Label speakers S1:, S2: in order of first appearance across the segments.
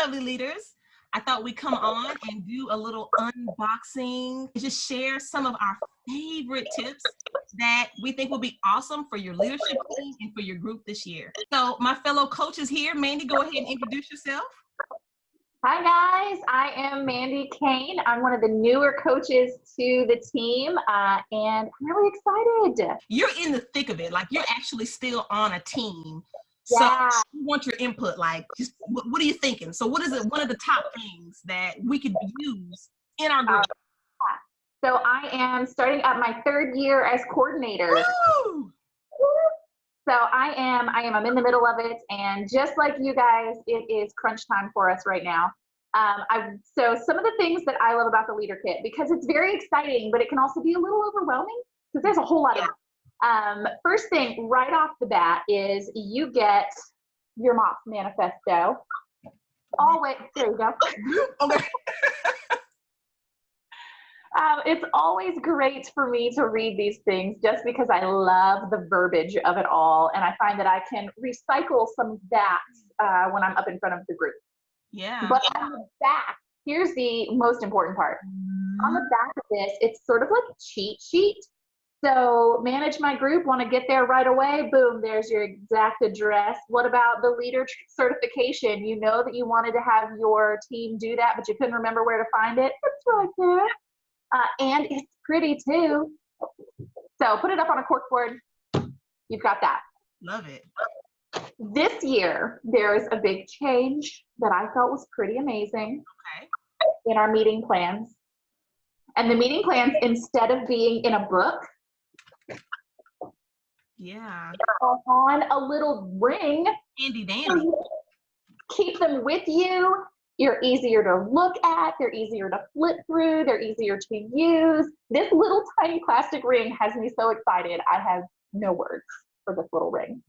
S1: lovely leaders. I thought we'd come on and do a little unboxing, just share some of our favorite tips that we think will be awesome for your leadership team and for your group this year. So my fellow coaches here, Mandy, go ahead and introduce yourself.
S2: Hi guys, I am Mandy Kane. I'm one of the newer coaches to the team, and I'm really excited.
S1: You're in the thick of it, like you're actually still on a team.
S2: Yeah.
S1: So we want your input, like just what are you thinking? So what is it, one of the top things that we could use in our group?
S2: So I am starting up my third year as coordinator.
S1: Woo!
S2: So I'm in the middle of it, and just like you guys, it is crunch time for us right now. So some of the things that I love about the Leader Kit, because it's very exciting, but it can also be a little overwhelming because there's a whole lot of first thing right off the bat is you get your MOPS manifesto. Always, there you go.
S1: Okay.
S2: It's always great for me to read these things just because I love the verbiage of it all. And I find that I can recycle some of that when I'm up in front of the group.
S1: Yeah.
S2: But on the back, here's the most important part. On the back of this, it's sort of like a cheat sheet. So manage my group, want to get there right away, boom, there's your exact address. What about the leader certification? You know that you wanted to have your team do that, but you couldn't remember where to find it. It's right there. And it's pretty too. So put it up on a corkboard. You've got that.
S1: Love it.
S2: This year, there's a big change that I felt was pretty amazing in our meeting plans. And the meeting plans, instead of being in a book, are on a little ring.
S1: Handy dandy.
S2: Keep them with you. You're easier to look at, they're easier to flip through, they're easier to use. This little tiny plastic ring has me so excited. I have no words for this little ring.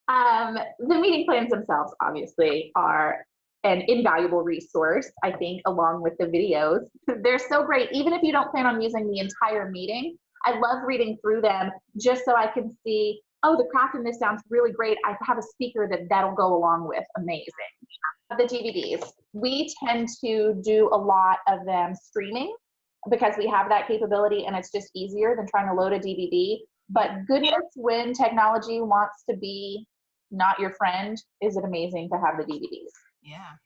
S2: The meeting plans themselves, obviously, are an invaluable resource, I think, along with the videos. They're so great. Even if you don't plan on using the entire meeting, I love reading through them just so I can see, oh, the craft in this sounds really great. I have a speaker that'll go along with. Amazing. The DVDs, we tend to do a lot of them streaming because we have that capability and it's just easier than trying to load a DVD. But goodness, when technology wants to be not your friend, is it amazing to have the DVDs?
S1: Yeah.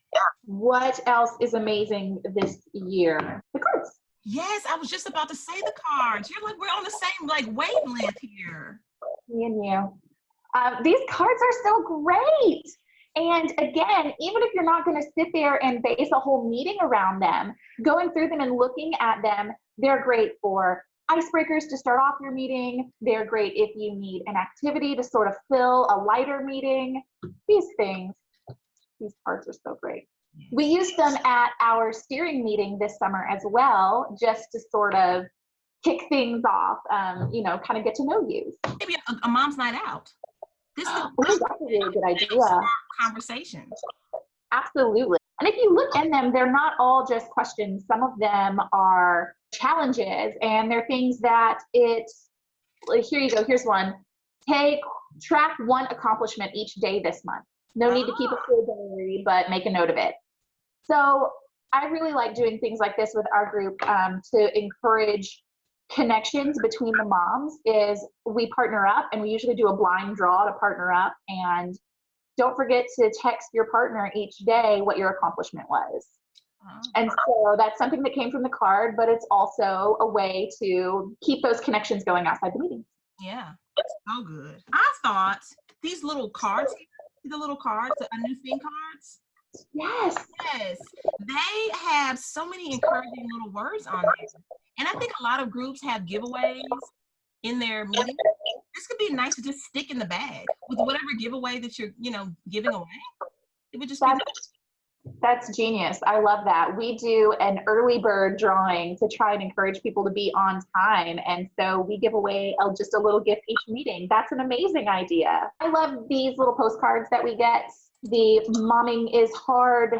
S2: What else is amazing this year? The cards.
S1: Yes, I was just about to say the cards. You're like, we're on the same like wavelength here.
S2: Me and you. These cards are so great. And again, even if you're not going to sit there and base a whole meeting around them, going through them and looking at them, they're great for icebreakers to start off your meeting. They're great if you need an activity to sort of fill a lighter meeting. These cards are so great. We used them at our steering meeting this summer as well, just to sort of kick things off, kind of get to know you.
S1: Maybe a mom's night out. This is
S2: that's a really good idea.
S1: Conversation.
S2: Absolutely. And if you look in them, they're not all just questions. Some of them are challenges, and they're things that here you go, here's one. Track one accomplishment each day this month. No need to keep a full diary, but make a note of it. So I really like doing things like this with our group to encourage connections between the moms. Is we partner up, and we usually do a blind draw to partner up, and don't forget to text your partner each day what your accomplishment was. And so that's something that came from the card, but it's also a way to keep those connections going outside the meeting.
S1: Yeah, so good. I thought these little cards, the new thing cards.
S2: Yes.
S1: They have so many encouraging little words on there. And I think a lot of groups have giveaways in their meetings. This could be nice to just stick in the bag with whatever giveaway that you're, giving away. It would just be nice.
S2: That's genius. I love that. We do an early bird drawing to try and encourage people to be on time. And so we give away just a little gift each meeting. That's an amazing idea. I love these little postcards that we get. The Momming is Hard.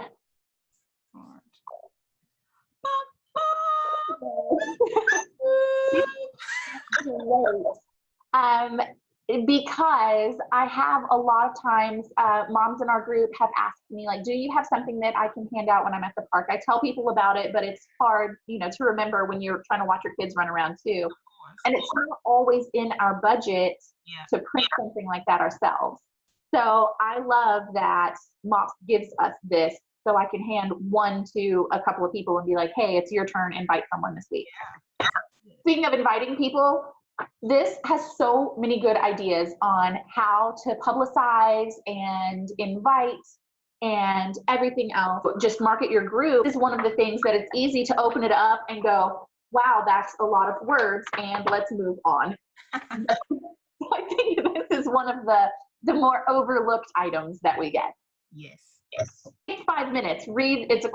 S2: because I have a lot of times, moms in our group have asked me, like, do you have something that I can hand out when I'm at the park? I tell people about it, but it's hard, to remember when you're trying to watch your kids run around too. And it's not always in our budget to print something like that ourselves. So I love that MOPS gives us this, so I can hand one to a couple of people and be like, hey, it's your turn, invite someone this week. Speaking of inviting people, this has so many good ideas on how to publicize and invite and everything else. Just market your group is one of the things that it's easy to open it up and go, wow, that's a lot of words, and let's move on. I think this is one of the more overlooked items that we get.
S1: Yes.
S2: Take 5 minutes. Read. It's a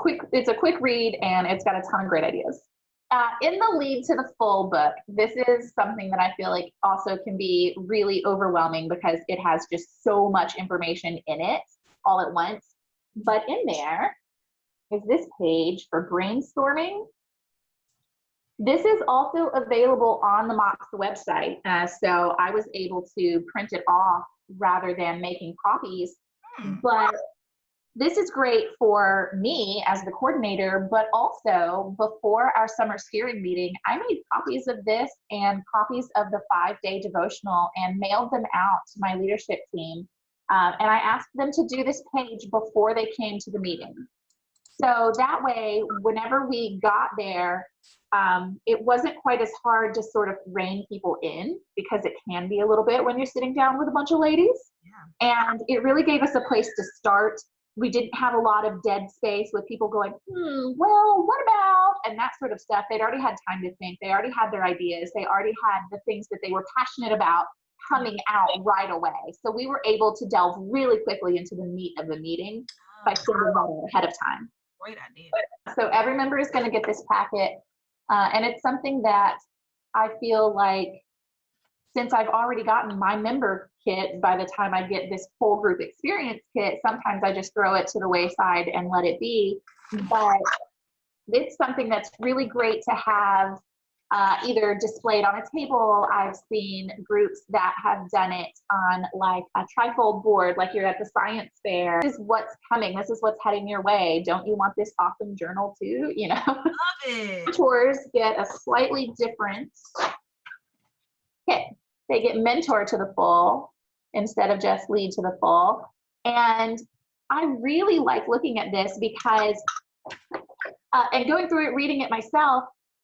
S2: quick read, and it's got a ton of great ideas. In the lead to the full book, this is something that I feel like also can be really overwhelming because it has just so much information in it all at once. But in there is this page for brainstorming. This is also available on the MOPS website. So I was able to print it off rather than making copies. But this is great for me as the coordinator, but also before our summer steering meeting, I made copies of this and copies of the 5-day devotional and mailed them out to my leadership team. And I asked them to do this page before they came to the meeting. So that way, whenever we got there, it wasn't quite as hard to sort of rein people in, because it can be a little bit when you're sitting down with a bunch of ladies. And it really gave us a place to start. We didn't have a lot of dead space with people going, well, what about, and that sort of stuff. They'd already had time to think. They already had their ideas. They already had the things that they were passionate about coming out right away. So we were able to delve really quickly into the meat of the meeting by sending that ahead of time.
S1: Great idea.
S2: So every member is going to get this packet. And it's something that I feel like, since I've already gotten my member kit, by the time I get this whole group experience kit, sometimes I just throw it to the wayside and let it be. But it's something that's really great to have either displayed on a table. I've seen groups that have done it on like a trifold board, like you're at the science fair. This is what's coming. This is what's heading your way. Don't you want this awesome journal too?
S1: Love it.
S2: Mentors get a slightly different kit. They get mentor to the full instead of just lead to the full. And I really like looking at this because, and going through it, reading it myself,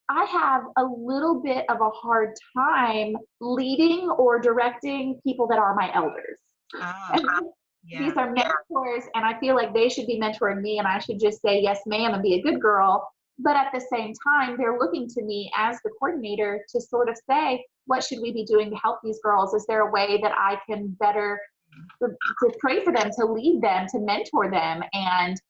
S2: I have a little bit of a hard time leading or directing people that are my elders. These are mentors, and I feel like they should be mentoring me, and I should just say, yes, ma'am, and be a good girl. But at the same time, they're looking to me as the coordinator to sort of say, what should we be doing to help these girls? Is there a way that I can better to pray for them, to lead them, to mentor them? And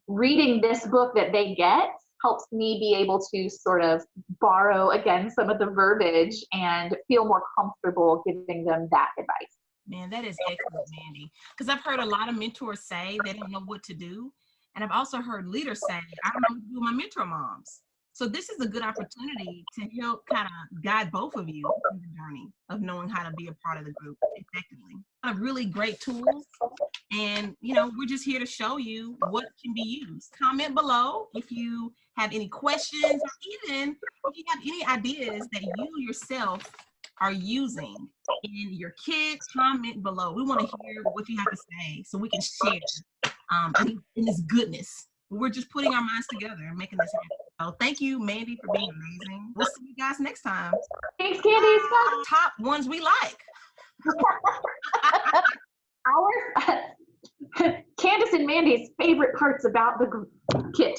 S2: reading this book that they get helps me be able to sort of borrow again some of the verbiage and feel more comfortable giving them that advice.
S1: Man, that is excellent, Mandy. Because I've heard a lot of mentors say they don't know what to do. And I've also heard leaders say, I don't know what to do with my mentor moms. So this is a good opportunity to help kind of guide both of you in the journey of knowing how to be a part of the group effectively. Really great tools. And, we're just here to show you what can be used. Comment below if you have any questions, or even if you have any ideas that you yourself are using in your kids. Comment below. We want to hear what you have to say so we can share in this goodness. We're just putting our minds together and making this happen. So thank you, Mandy, for being amazing. We'll see you guys next time.
S2: Thanks, Candy.
S1: Top ones we like.
S2: Candace and Mandy's favorite parts about the kit.